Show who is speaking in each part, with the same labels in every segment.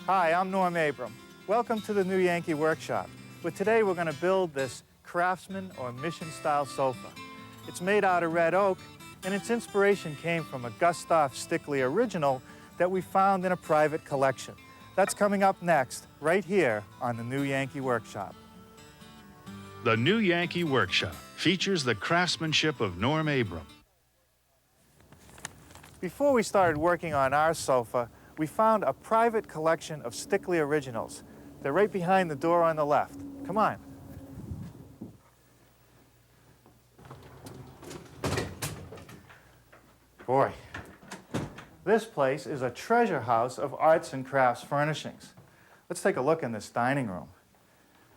Speaker 1: Hi, I'm Norm Abram. Welcome to the new Yankee Workshop, where today we're going to build this craftsman or mission-style sofa. It's made out of red oak, and its inspiration came from a Gustav Stickley original that we found in a private collection. That's coming up next, right here on the new Yankee Workshop.
Speaker 2: The new Yankee Workshop features the craftsmanship of Norm Abram.
Speaker 1: Before we started working on our sofa, we found a private collection of Stickley originals. They're right behind the door on the left. Come on. Boy, this place is a treasure house of arts and crafts furnishings. Let's take a look in this dining room.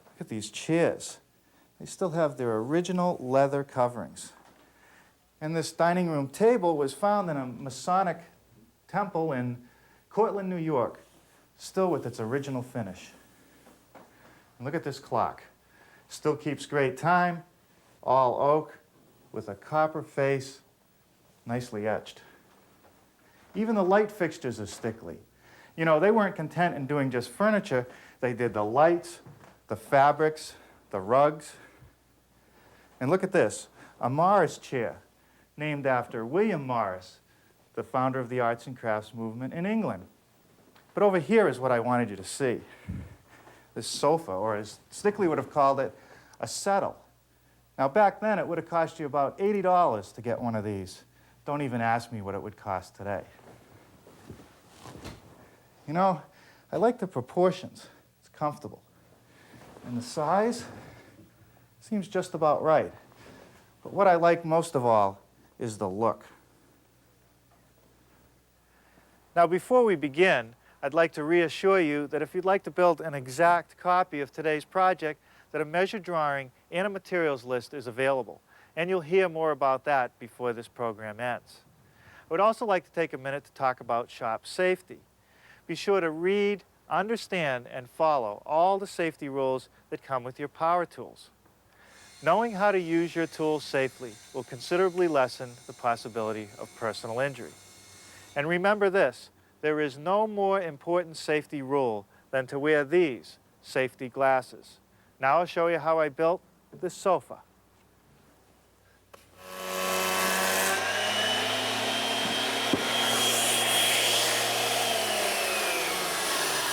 Speaker 1: Look at these chairs. They still have their original leather coverings. And this dining room table was found in a Masonic temple in Cortland, New York, still with its original finish. And look at this clock. Still keeps great time, all oak, with a copper face, nicely etched. Even the light fixtures are Stickley. You know, they weren't content in doing just furniture. They did the lights, the fabrics, the rugs. And look at this, a Morris chair, named after William Morris, the founder of the arts and crafts movement in England. But over here is what I wanted you to see. This sofa, or as Stickley would have called it, a settle. Now back then it would have cost you about $80 to get one of these. Don't even ask me what it would cost today. You know, I like the proportions. It's comfortable. And the size seems just about right. But what I like most of all is the look. Now, before we begin, I'd like to reassure you that if you'd like to build an exact copy of today's project, that a measure drawing and a materials list is available. And you'll hear more about that before this program ends. I would also like to take a minute to talk about shop safety. Be sure to read, understand, and follow all the safety rules that come with your power tools. Knowing how to use your tools safely will considerably lessen the possibility of personal injury. And remember this, there is no more important safety rule than to wear these safety glasses. Now I'll show you how I built this sofa.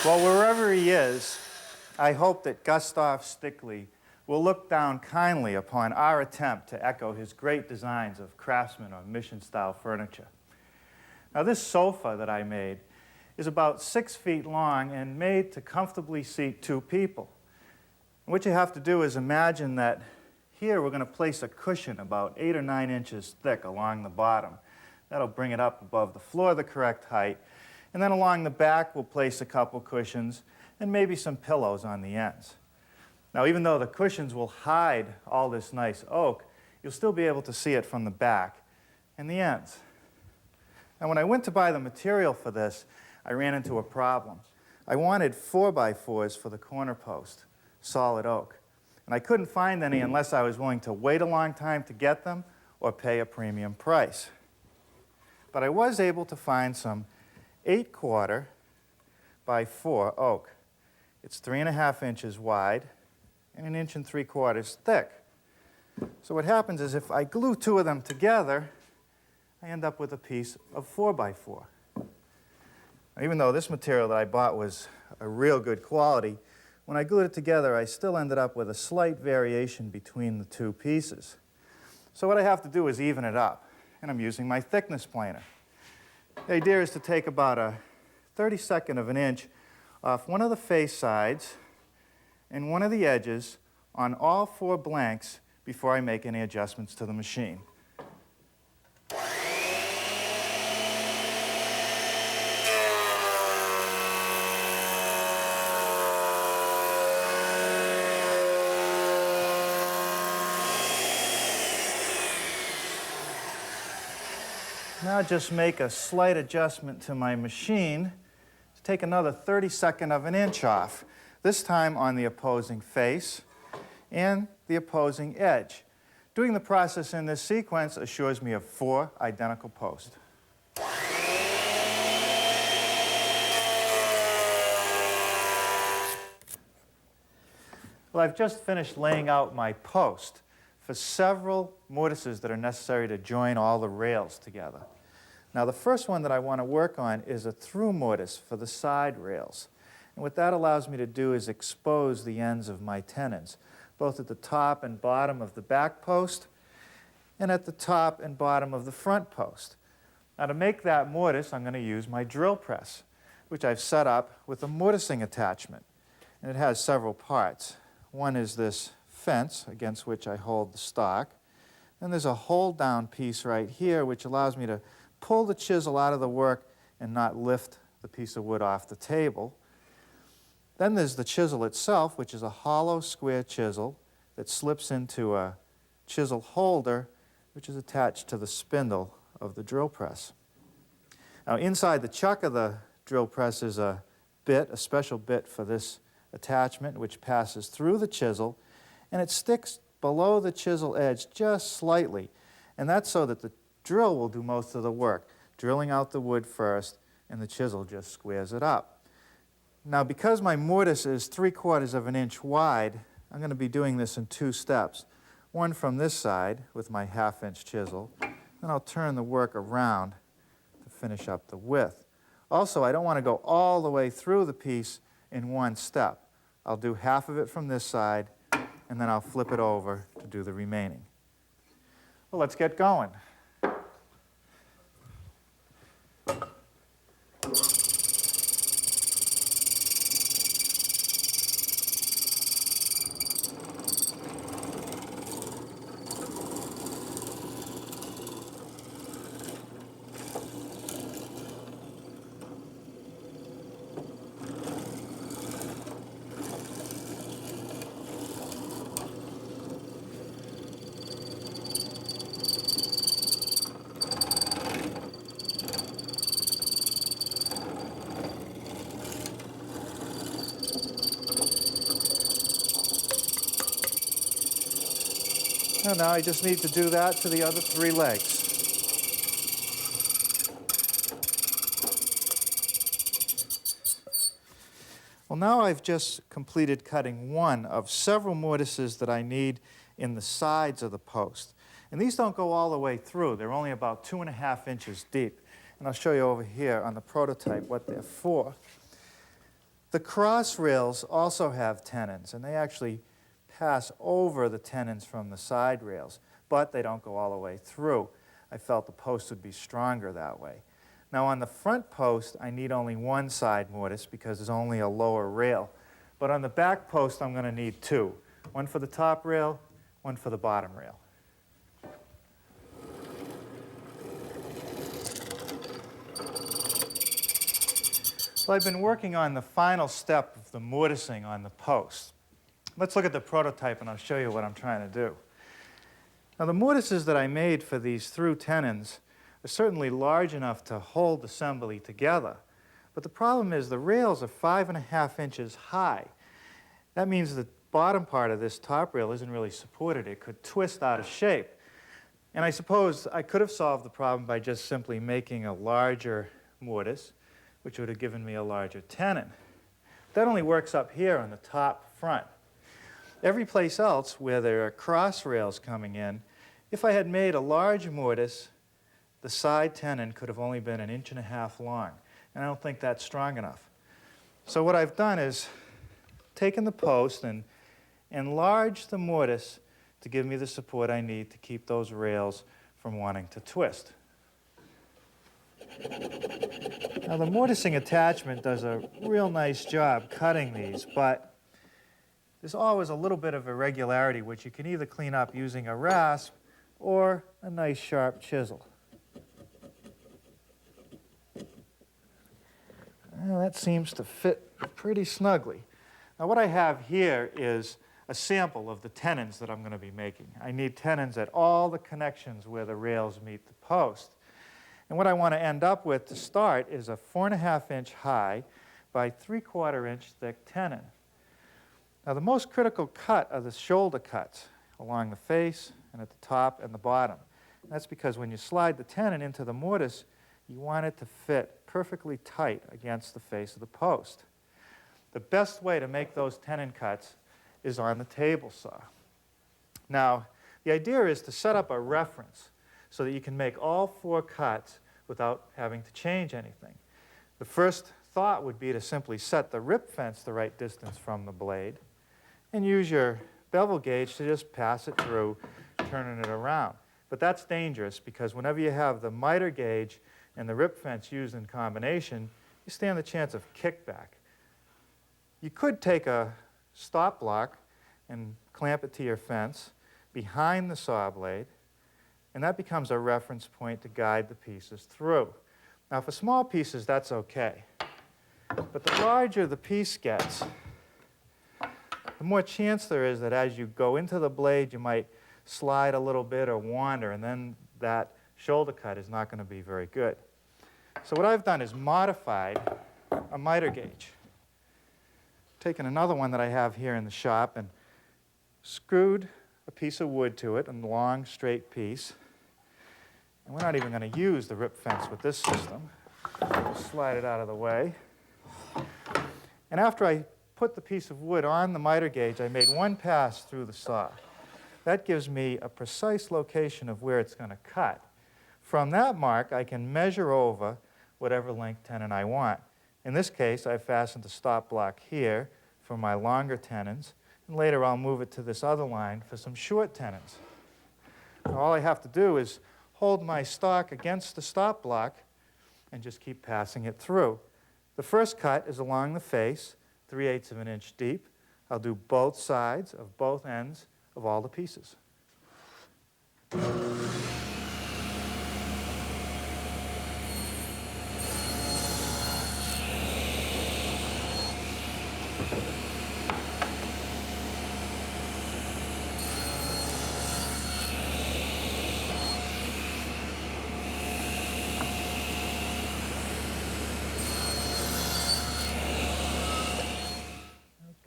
Speaker 1: Well, wherever he is, I hope that Gustav Stickley will look down kindly upon our attempt to echo his great designs of craftsman or mission-style furniture. Now, this sofa that I made is about 6 feet long and made to comfortably seat 2 people. And what you have to do is imagine that here we're going to place a cushion about 8 or 9 inches thick along the bottom. That'll bring it up above the floor the correct height. And then along the back we'll place a couple cushions and maybe some pillows on the ends. Now, even though the cushions will hide all this nice oak, you'll still be able to see it from the back and the ends. Now, when I went to buy the material for this, I ran into a problem. I wanted 4x4s for the corner post, solid oak. And I couldn't find any unless I was willing to wait a long time to get them or pay a premium price. But I was able to find some 8/4 by 4 oak. It's 3.5 inches wide and 1 3/4 inches thick. So what happens is if I glue 2 of them together, I end up with a piece of 4x4. Now, even though this material that I bought was a real good quality, when I glued it together, I still ended up with a slight variation between the 2 pieces. So what I have to do is even it up, and I'm using my thickness planer. The idea is to take about a 32nd of an inch off one of the face sides and one of the edges on all 4 blanks before I make any adjustments to the machine. Now just make a slight adjustment to my machine to take another 32nd of an inch off, this time on the opposing face and the opposing edge. Doing the process in this sequence assures me of 4 identical posts. Well, I've just finished laying out my post for several mortises that are necessary to join all the rails together. Now, the first one that I want to work on is a through mortise for the side rails. And what that allows me to do is expose the ends of my tenons, both at the top and bottom of the back post and at the top and bottom of the front post. Now, to make that mortise, I'm going to use my drill press, which I've set up with a mortising attachment. And it has several parts. One is this fence against which I hold the stock. Then there's a hold-down piece right here, which allows me to pull the chisel out of the work and not lift the piece of wood off the table. Then there's the chisel itself, which is a hollow square chisel that slips into a chisel holder, which is attached to the spindle of the drill press. Now, inside the chuck of the drill press is a bit, a special bit for this attachment, which passes through the chisel, and it sticks below the chisel edge just slightly. And that's so that the drill will do most of the work, drilling out the wood first, and the chisel just squares it up. Now, because my mortise is 3/4 of an inch wide, I'm going to be doing this in 2 steps. One from this side with my 1/2 inch chisel, then I'll turn the work around to finish up the width. Also, I don't want to go all the way through the piece in one step. I'll do half of it from this side, and then I'll flip it over to do the remaining. Well, let's get going. And now I just need to do that to the other 3 legs. Well, now I've just completed cutting one of several mortises that I need in the sides of the post. And these don't go all the way through. They're only about 2.5 inches deep. And I'll show you over here on the prototype what they're for. The cross rails also have tenons, and they actually pass over the tenons from the side rails, but they don't go all the way through. I felt the post would be stronger that way. Now, on the front post, I need only one side mortise because there's only a lower rail. But on the back post, I'm going to need 2. One for the top rail, one for the bottom rail. So I've been working on the final step of the mortising on the post. Let's look at the prototype, and I'll show you what I'm trying to do. Now, the mortises that I made for these through tenons are certainly large enough to hold the assembly together. But the problem is the rails are 5.5 inches high. That means the bottom part of this top rail isn't really supported. It could twist out of shape. And I suppose I could have solved the problem by just simply making a larger mortise, which would have given me a larger tenon. That only works up here on the top front. Every place else where there are cross rails coming in, if I had made a large mortise, the side tenon could have only been 1.5 inches long. And I don't think that's strong enough. So what I've done is taken the post and enlarged the mortise to give me the support I need to keep those rails from wanting to twist. Now, the mortising attachment does a real nice job cutting these, but there's always a little bit of irregularity, which you can either clean up using a rasp or a nice sharp chisel. Well, that seems to fit pretty snugly. Now, what I have here is a sample of the tenons that I'm going to be making. I need tenons at all the connections where the rails meet the post. And what I want to end up with to start is a 4.5 inch high by 3/4 inch thick tenon. Now, the most critical cut are the shoulder cuts along the face and at the top and the bottom. And that's because when you slide the tenon into the mortise, you want it to fit perfectly tight against the face of the post. The best way to make those tenon cuts is on the table saw. Now, the idea is to set up a reference so that you can make all 4 cuts without having to change anything. The first thought would be to simply set the rip fence the right distance from the blade and use your bevel gauge to just pass it through, turning it around. But that's dangerous because whenever you have the miter gauge and the rip fence used in combination, you stand the chance of kickback. You could take a stop block and clamp it to your fence behind the saw blade, and that becomes a reference point to guide the pieces through. Now, for small pieces, that's okay. But the larger the piece gets, the more chance there is that as you go into the blade, you might slide a little bit or wander, and then that shoulder cut is not going to be very good. So what I've done is modified a miter gauge. Taken another one that I have here in the shop and screwed a piece of wood to it, a long, straight piece. And we're not even going to use the rip fence with this system. Just slide it out of the way. And after I put the piece of wood on the miter gauge, I made one pass through the saw. That gives me a precise location of where it's going to cut. From that mark, I can measure over whatever length tenon I want. In this case, I fastened a stop block here for my longer tenons, and later I'll move it to this other line for some short tenons. Now, all I have to do is hold my stock against the stop block and just keep passing it through. The first cut is along the face, 3/8 of an inch deep. I'll do both sides of both ends of all the pieces.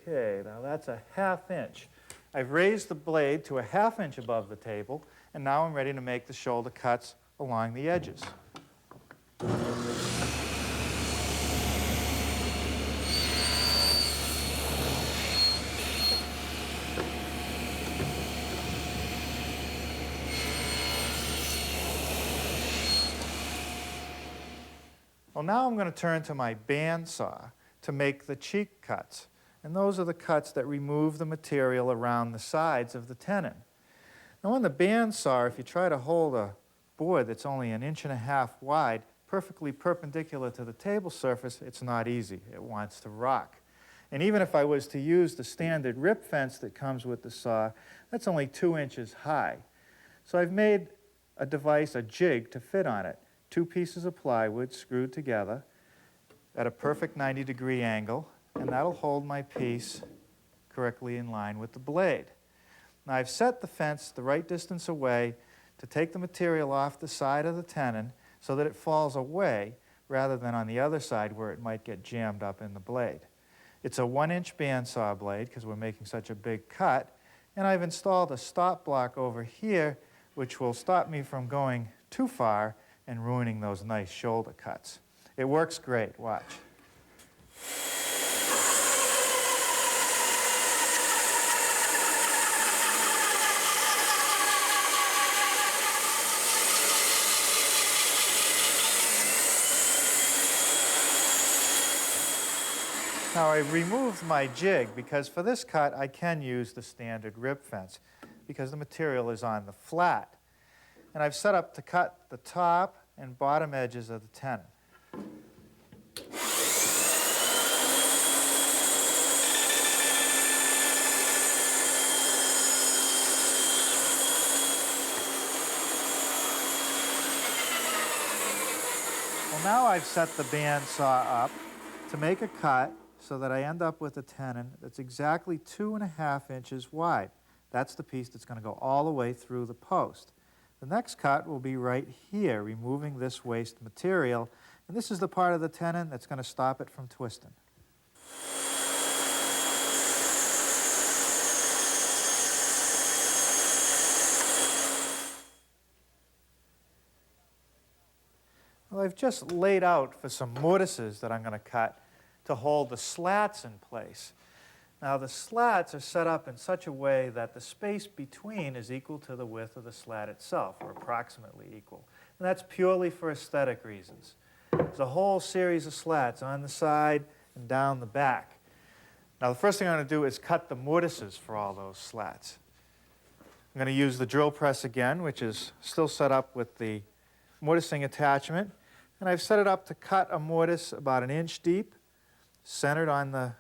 Speaker 1: Okay, now that's a 1/2 inch. I've raised the blade to a 1/2 inch above the table, and now I'm ready to make the shoulder cuts along the edges. Well, now I'm going to turn to my bandsaw to make the cheek cuts. And those are the cuts that remove the material around the sides of the tenon. Now on the bandsaw, if you try to hold a board that's only 1.5 inches wide, perfectly perpendicular to the table surface, it's not easy. It wants to rock. And even if I was to use the standard rip fence that comes with the saw, that's only 2 inches high. So I've made a device, a jig, to fit on it. 2 pieces of plywood screwed together at a perfect 90-degree angle, and that'll hold my piece correctly in line with the blade. Now I've set the fence the right distance away to take the material off the side of the tenon so that it falls away rather than on the other side where it might get jammed up in the blade. It's a 1-inch bandsaw blade because we're making such a big cut, and I've installed a stop block over here which will stop me from going too far and ruining those nice shoulder cuts. It works great, watch. Now I removed my jig because for this cut I can use the standard rip fence because the material is on the flat. And I've set up to cut the top and bottom edges of the tenon. Well, now I've set the bandsaw up to make a cut so that I end up with a tenon that's exactly 2.5 inches wide. That's the piece that's going to go all the way through the post. The next cut will be right here, removing this waste material, and this is the part of the tenon that's going to stop it from twisting. Well, I've just laid out for some mortises that I'm going to cut to hold the slats in place. Now the slats are set up in such a way that the space between is equal to the width of the slat itself, or approximately equal. And that's purely for aesthetic reasons. There's a whole series of slats on the side and down the back. Now the first thing I'm going to do is cut the mortises for all those slats. I'm going to use the drill press again, which is still set up with the mortising attachment. And I've set it up to cut a mortise about 1 inch deep, centered on the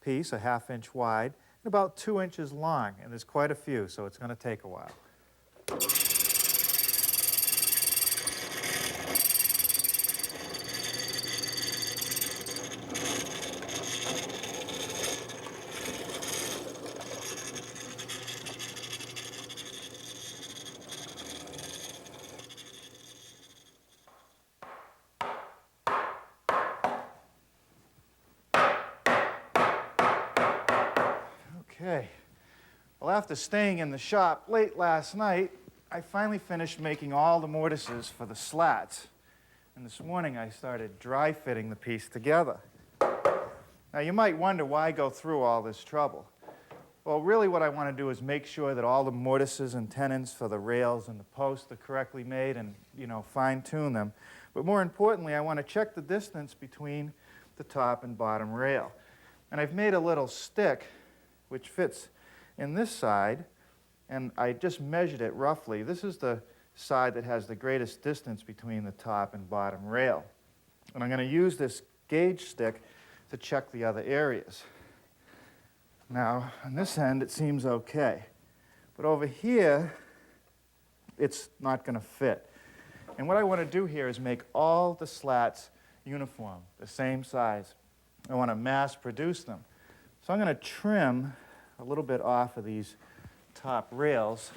Speaker 1: piece, a 1/2 inch wide, and about 2 inches long. And there's quite a few, so it's going to take a while. Okay. Well, after staying in the shop late last night, I finally finished making all the mortises for the slats. And this morning I started dry fitting the piece together. Now you might wonder why I go through all this trouble. Well, really what I want to do is make sure that all the mortises and tenons for the rails and the posts are correctly made and, fine-tune them. But more importantly, I want to check the distance between the top and bottom rail. And I've made a little stick which fits in this side, and I just measured it roughly. This is the side that has the greatest distance between the top and bottom rail. And I'm going to use this gauge stick to check the other areas. Now, on this end, it seems okay. But over here, it's not going to fit. And what I want to do here is make all the slats uniform, the same size. I want to mass produce them. So I'm going to trim a little bit off of these top rails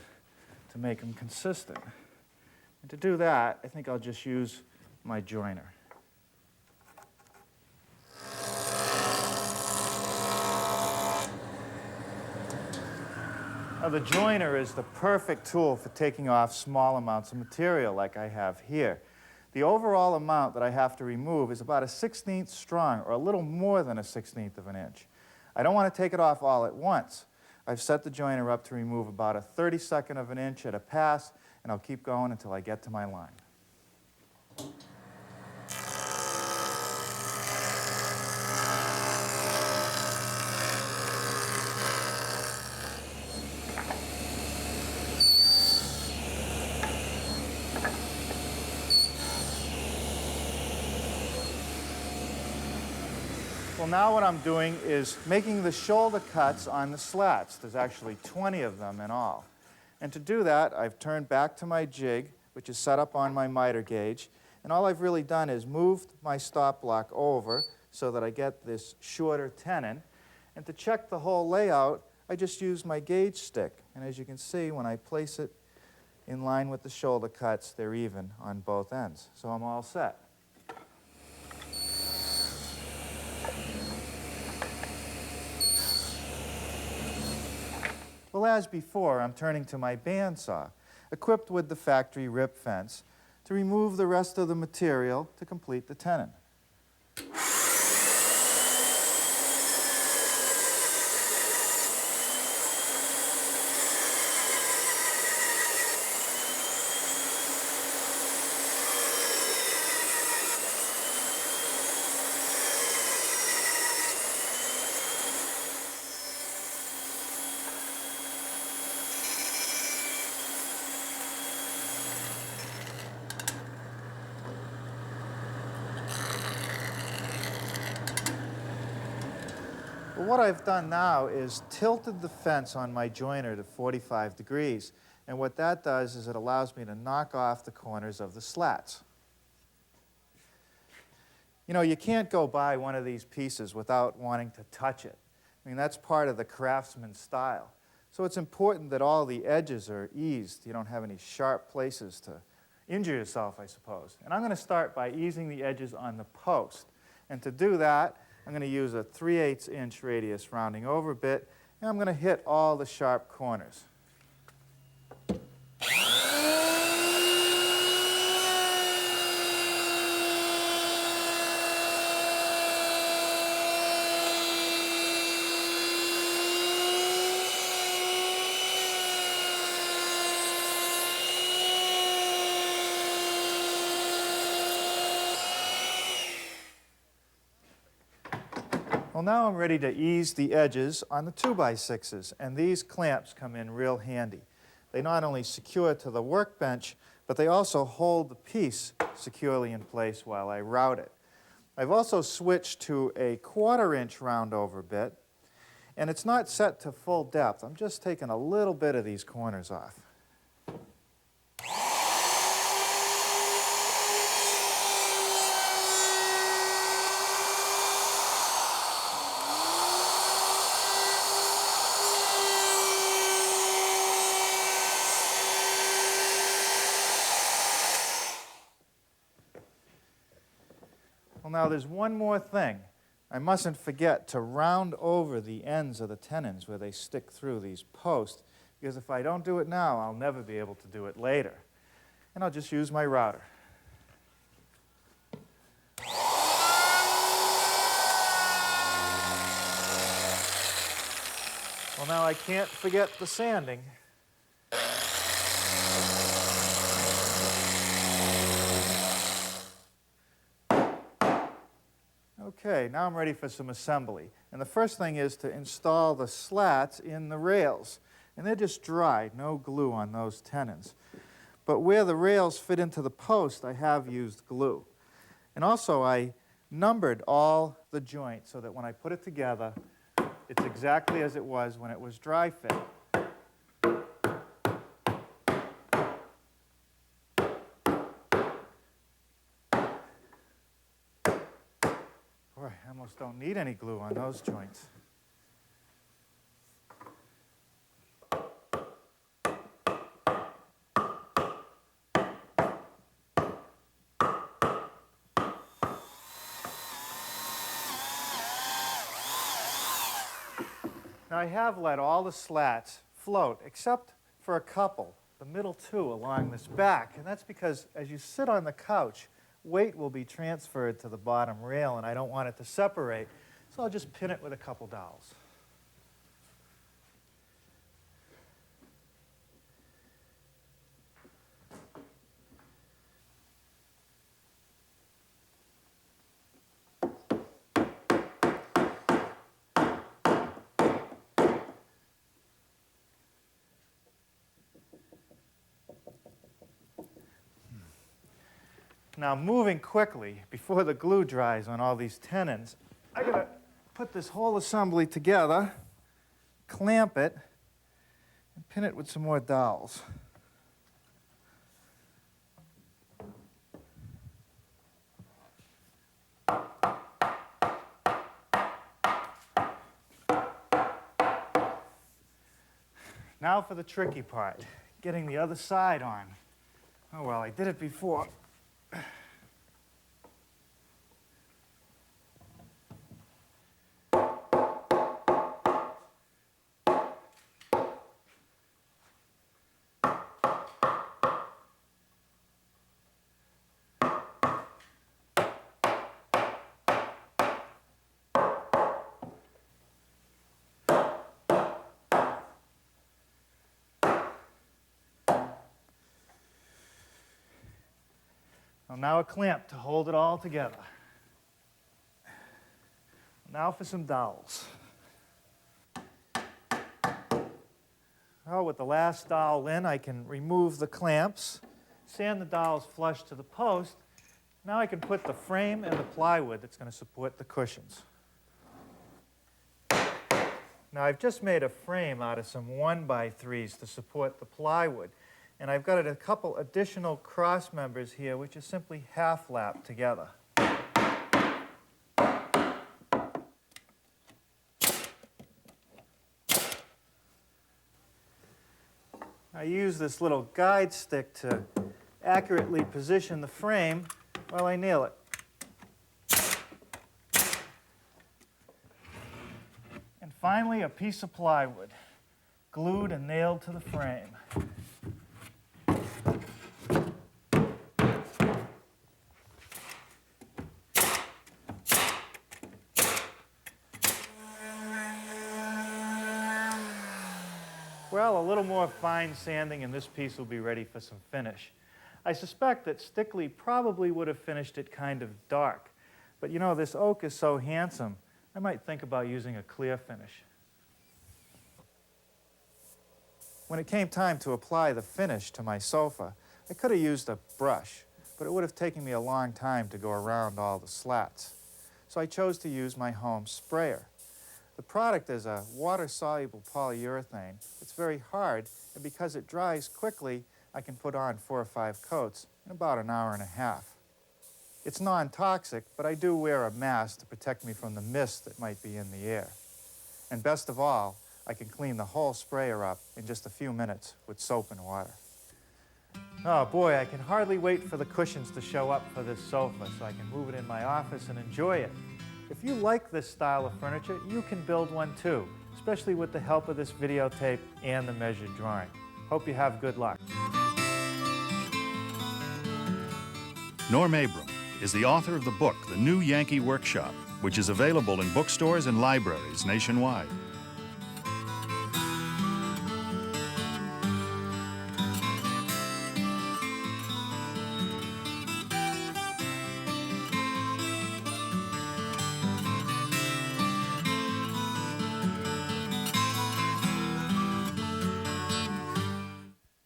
Speaker 1: to make them consistent. And to do that, I think I'll just use my joiner. Now the joiner is the perfect tool for taking off small amounts of material like I have here. The overall amount that I have to remove is about 1/16 strong, or a little more than 1/16 of an inch. I don't want to take it off all at once. I've set the joiner up to remove about 1/32 of an inch at a pass, and I'll keep going until I get to my line. Well, now what I'm doing is making the shoulder cuts on the slats. There's actually 20 of them in all. And to do that, I've turned back to my jig, which is set up on my miter gauge, and all I've really done is moved my stop block over so that I get this shorter tenon. And to check the whole layout, I just use my gauge stick. And as you can see, when I place it in line with the shoulder cuts, they're even on both ends. So I'm all set. Well, as before, I'm turning to my bandsaw, equipped with the factory rip fence, to remove the rest of the material to complete the tenon. Well, what I've done now is tilted the fence on my joiner to 45 degrees. And what that does is it allows me to knock off the corners of the slats. You can't go by one of these pieces without wanting to touch it. I mean, that's part of the craftsman style. So it's important that all the edges are eased. You don't have any sharp places to injure yourself, I suppose. And I'm going to start by easing the edges on the post. And to do that, I'm going to use a 3/8 inch radius rounding over bit, and I'm going to hit all the sharp corners. Well, now I'm ready to ease the edges on the 2x6s, and these clamps come in real handy. They not only secure to the workbench, but they also hold the piece securely in place while I route it. I've also switched to a 1/4-inch round-over bit, and it's not set to full depth. I'm just taking a little bit of these corners off. Well, now there's one more thing. I mustn't forget to round over the ends of the tenons where they stick through these posts, because if I don't do it now, I'll never be able to do it later. And I'll just use my router. Well, now I can't forget the sanding. Okay, now I'm ready for some assembly. And the first thing is to install the slats in the rails. And they're just dry, no glue on those tenons. But where the rails fit into the post, I have used glue. And also I numbered all the joints so that when I put it together, it's exactly as it was when it was dry fit. Boy, I almost don't need any glue on those joints. Now I have let all the slats float, except for a couple, the middle two along this back. And that's because as you sit on the couch, weight will be transferred to the bottom rail, and I don't want it to separate, so I'll just pin it with a couple dowels. Now, moving quickly, before the glue dries on all these tenons, I gotta put this whole assembly together, clamp it, and pin it with some more dowels. Now for the tricky part, getting the other side on. Oh well, I did it before. Well, now a clamp to hold it all together. Now for some dowels. Well, with the last dowel in, I can remove the clamps, sand the dowels flush to the post. Now I can put the frame and the plywood that's going to support the cushions. Now I've just made a frame out of some 1x3s to support the plywood. And I've got a couple additional cross members here, which is simply half-lapped together. I use this little guide stick to accurately position the frame while I nail it. And finally, a piece of plywood, glued and nailed to the frame. Well, a little more fine sanding and this piece will be ready for some finish. I suspect that Stickley probably would have finished it kind of dark. But you know, this oak is so handsome I might think about using a clear finish. When it came time to apply the finish to my sofa, I could have used a brush, but it would have taken me a long time to go around all the slats. So I chose to use my home sprayer. The product is a water-soluble polyurethane. It's very hard, and because it dries quickly, I can put on 4 or 5 coats in about an hour and a half. It's non-toxic, but I do wear a mask to protect me from the mist that might be in the air. And best of all, I can clean the whole sprayer up in just a few minutes with soap and water. Oh boy, I can hardly wait for the cushions to show up for this sofa so I can move it in my office and enjoy it. If you like this style of furniture, you can build one too, especially with the help of this videotape and the measured drawing. Hope you have good luck.
Speaker 2: Norm Abram is the author of the book, The New Yankee Workshop, which is available in bookstores and libraries nationwide.